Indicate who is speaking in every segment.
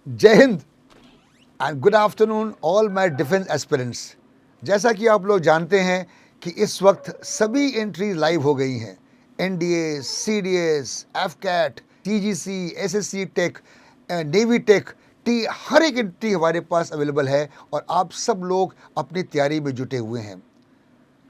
Speaker 1: जय Hind and good afternoon all my defence aspirants. जैसा कि आप लोग जानते हैं कि इस वक्त सभी एंट्री लाइव हो गई हैं। NDA, CDS, AFCAT, TGC, SSC tech, navy tech, T हर एक एंट्री हमारे पास अवेलेबल है और आप सब लोग अपनी तैयारी में जुटे हुए हैं।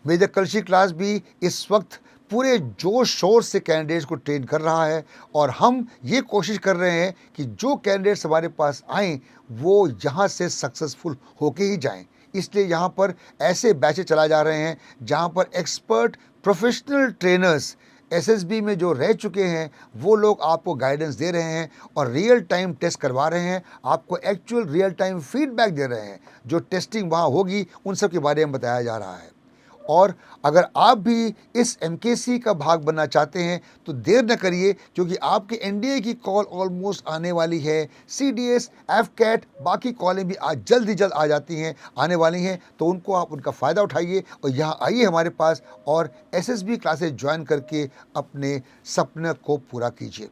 Speaker 1: मेजर कलशी क्लास भी इस वक्त पूरे जोश शोर से कैंडिडेट्स को ट्रेन कर रहा है और हम ये कोशिश कर रहे हैं कि जो कैंडिडेट्स हमारे पास आएँ वो यहाँ से सक्सेसफुल होके ही जाएं। इसलिए यहाँ पर ऐसे बैचेस चला जा रहे हैं जहाँ पर एक्सपर्ट प्रोफेशनल ट्रेनर्स एसएसबी में जो रह चुके हैं वो लोग आपको गाइडेंस दे रहे हैं और रियल टाइम टेस्ट करवा रहे हैं, आपको एक्चुअल रियल टाइम फीडबैक दे रहे हैं। जो टेस्टिंग वहाँ होगी उन सब के बारे में बताया जा रहा है। और अगर आप भी इस एमकेसी का भाग बनना चाहते हैं तो देर न करिए, क्योंकि आपके एनडीए की कॉल ऑलमोस्ट आने वाली है। सीडीएस, एफकैट, बाकी कॉलें भी आज जल्द ही जल्द आ जाती हैं, आने वाली हैं, तो उनको आप उनका फ़ायदा उठाइए और यहाँ आइए हमारे पास और एसएसबी क्लासेस ज्वाइन करके अपने सपने को पूरा कीजिए।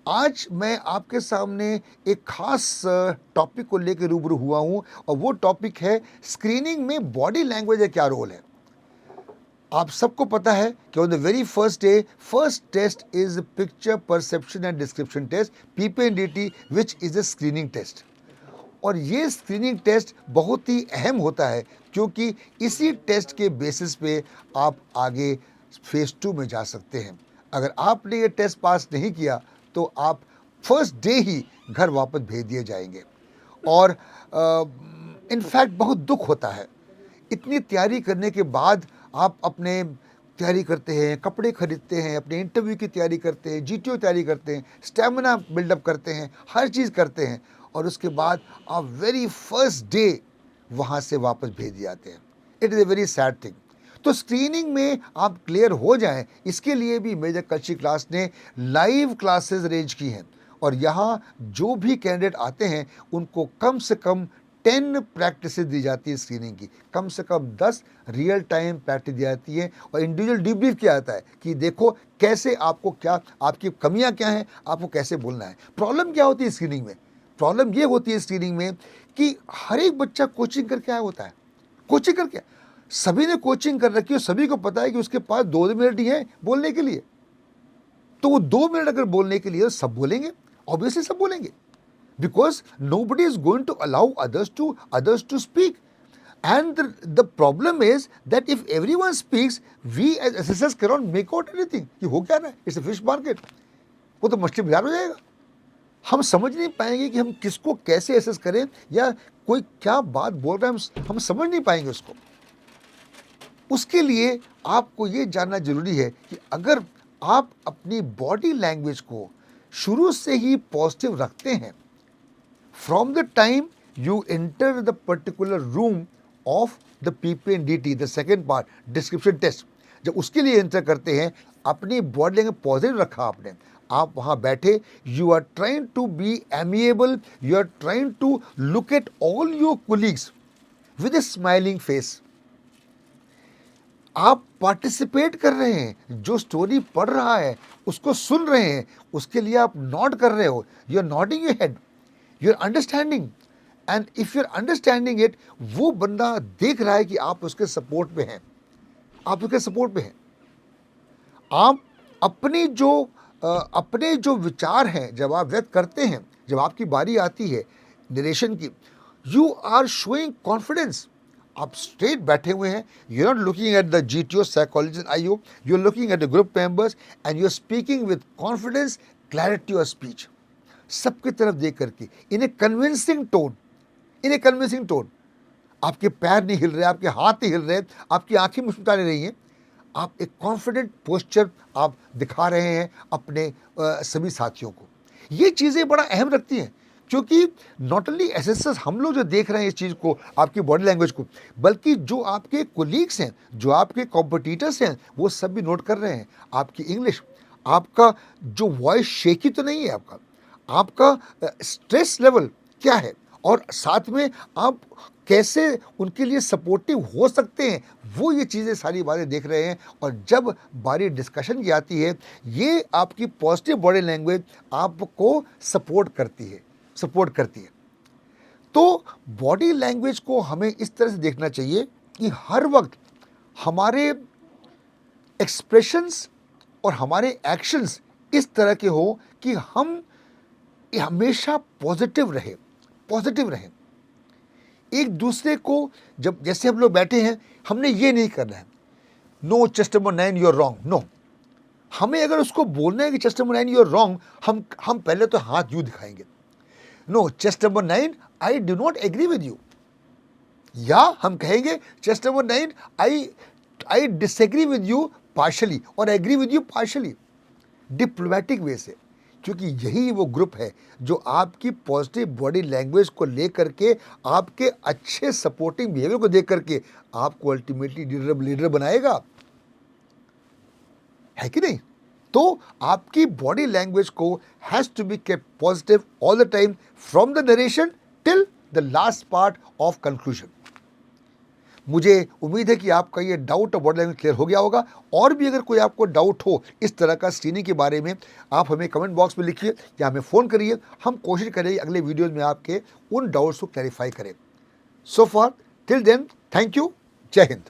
Speaker 1: आज मैं आपके सामने एक खास टॉपिक को लेकर रूबरू हुआ हूँ और वो टॉपिक है स्क्रीनिंग में बॉडी लैंग्वेज का क्या रोल है। आप सबको पता है कि on the very first day first test is picture perception and description test, PPNDT, which is a screening test. और ये स्क्रीनिंग टेस्ट बहुत ही अहम होता है क्योंकि इसी टेस्ट के बेसिस पे आप आगे फेज 2 में जा सकते हैं। अगर आपने ये टेस्ट पास नहीं किया तो आप फर्स्ट डे ही घर वापस भेज दिए जाएंगे। और इनफैक्ट बहुत दुख होता है, इतनी तैयारी करने के बाद आप अपने तैयारी करते हैं, कपड़े खरीदते हैं, अपने इंटरव्यू की तैयारी करते हैं, जीटीओ तैयारी करते हैं, स्टेमिना बिल्डअप करते हैं, हर चीज़ करते हैं और उसके बाद आप वेरी फर्स्ट डे वहाँ से वापस भेज दिए जाते हैं। It is a very sad thing. तो स्क्रीनिंग में आप क्लियर हो जाएं, इसके लिए भी मेजर कलशी क्लास ने लाइव क्लासेस अरेंज की हैं और यहाँ जो भी कैंडिडेट आते हैं उनको कम से कम 10 प्रैक्टिस दी जाती है स्क्रीनिंग की, कम से कम 10 रियल टाइम प्रैक्टिस दी जाती है और इंडिविजुअल डीब्रीफ किया जाता है कि देखो कैसे आपको, क्या आपकी कमियां क्या हैं, आपको कैसे बोलना है। प्रॉब्लम क्या होती है स्क्रीनिंग में? प्रॉब्लम ये होती है स्क्रीनिंग में कि हर एक बच्चा कोचिंग करके आया होता है। कोचिंग करके सभी ने कोचिंग कर रखी है, सभी को पता है कि उसके पास 2 मिनट ही है बोलने के लिए, तो वो 2 मिनट अगर बोलने के लिए सब बोलेंगे, ऑब्वियसली सब बोलेंगे, because nobody is going to allow others to speak. And the problem is that if everyone speaks, we as assessors cannot make out anything. ये हो क्या रहा है? It's a fish market. वो तो मछली बाजार हो जाएगा। हम समझ नहीं पाएंगे कि हम किसको कैसे एसेस करें या कोई क्या बात बोल रहा है, हम समझ नहीं पाएंगे उसको। उसके लिए आपको ये जानना जरूरी है कि अगर आप अपनी बॉडी लैंग्वेज को शुरू से ही पॉजिटिव रखते हैं, from the time you enter the particular room of the PPNDT, the second part, description test, जब उसके लिए एंटर करते हैं अपनी बॉडी लैंग्वेज पॉजिटिव रखा आपने, आप वहाँ बैठे, you are trying to be amiable, you are trying to look at all your colleagues with a smiling face. आप पार्टिसिपेट कर रहे हैं, जो स्टोरी पढ़ रहा है उसको सुन रहे हैं, उसके लिए आप नॉड कर रहे हो, you are nodding your head, you're understanding, and if you're understanding it, वो बंदा देख रहा है कि आप उसके सपोर्ट पे हैं, आप उसके सपोर्ट पे हैं। आप अपने जो विचार हैं जब आप व्यक्त करते हैं, जब आपकी बारी आती है नरेशन की, यू आर शोइंग कॉन्फिडेंस। आप स्ट्रेट बैठे हुए हैं, you are not looking at the GTO, psychologist, IO, you are looking at the group members and you are speaking with confidence, clarity of speech, सबकी तरफ देख करके इन ए convincing tone. आपके पैर नहीं हिल रहे, आपके हाथ नहीं हिल रहे, आपकी आंखें मुस्कुरा रही हैं, आप एक कॉन्फिडेंट पोस्चर आप दिखा रहे हैं अपने सभी साथियों को। ये चीज़ें बड़ा अहम रखती हैं क्योंकि नॉट ओनली एसेसर्स हम लोग जो देख रहे हैं इस चीज़ को, आपकी बॉडी लैंग्वेज को, बल्कि जो आपके कोलीग्स हैं, जो आपके कॉम्पिटिटर्स हैं, वो सब भी नोट कर रहे हैं आपकी इंग्लिश, आपका जो वॉइस शेकी तो नहीं है, आपका स्ट्रेस लेवल क्या है और साथ में आप कैसे उनके लिए सपोर्टिव हो सकते हैं, वो ये चीज़ें सारी बातें देख रहे हैं। और जब बारी डिस्कशन की आती है, ये आपकी पॉजिटिव बॉडी लैंग्वेज आपको सपोर्ट करती है। तो बॉडी लैंग्वेज को हमें इस तरह से देखना चाहिए कि हर वक्त हमारे एक्सप्रेशंस और हमारे एक्शंस इस तरह के हो कि हम हमेशा पॉजिटिव रहें। एक दूसरे को जब जैसे हम लोग बैठे हैं, हमने ये नहीं करना है no chest number 9 you are wrong, no. हमें अगर उसको बोलना है कि chest number 9 you are wrong, हम पहले तो हाथ यूं दिखाएंगे, no chest number 9 I do not agree with you, या हम कहेंगे chest number 9 I disagree with you partially और agree with you partially, diplomatic way से। क्योंकि यही वो ग्रुप है जो आपकी पॉजिटिव बॉडी लैंग्वेज को लेकर के, आपके अच्छे सपोर्टिंग बिहेवियर को देख करके आपको अल्टीमेटली लीडर बनाएगा, है कि नहीं? तो आपकी बॉडी लैंग्वेज को has to be kept positive all the time from the narration till the last part of conclusion. मुझे उम्मीद है कि आपका ये doubt of body language clear हो गया होगा। और भी अगर कोई आपको डाउट हो इस तरह का स्क्रीनिंग के बारे में, आप हमें कमेंट बॉक्स में लिखिए या हमें फ़ोन करिए, हम कोशिश करेंगे अगले वीडियोज़ में आपके उन डाउट्स को क्लैरिफाई करें। So for till then, thank you, जय हिंद।